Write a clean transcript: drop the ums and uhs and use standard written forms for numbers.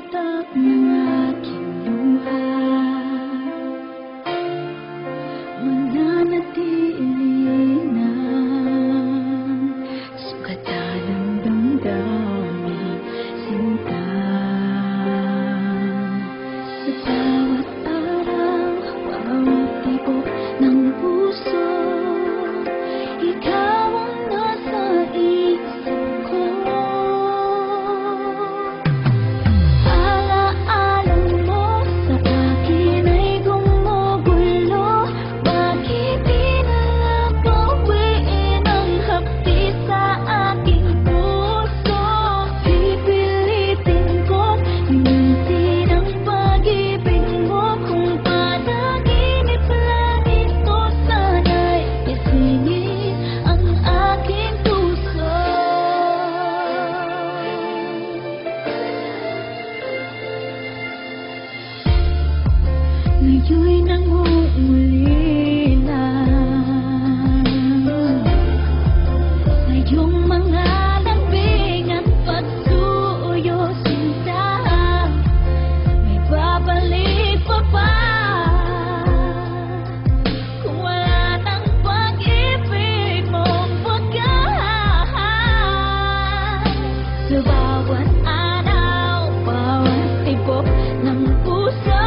patak ng aking luha, mananatili ng sukatan ng damdamin, sinta. Sa bawat araw, bawat tibok ng puso, ikaw ang nasa isip ko. Alaala mo sa akin ay gumugulo. Bakit di na lang bawiin ang hapdi sa aking puso? Pipilitin ko minutin ang pag-ibig mo. Kung panaginip lang ito, sana'y isingin ang aking puso. Ngayon'y nangungulila sa iyong mga lambing at pagsuyo, sinta. May babalik pa ba kung wala ng pag-ibig mong wagas? Sa bawat araw, bawat tibok ng puso,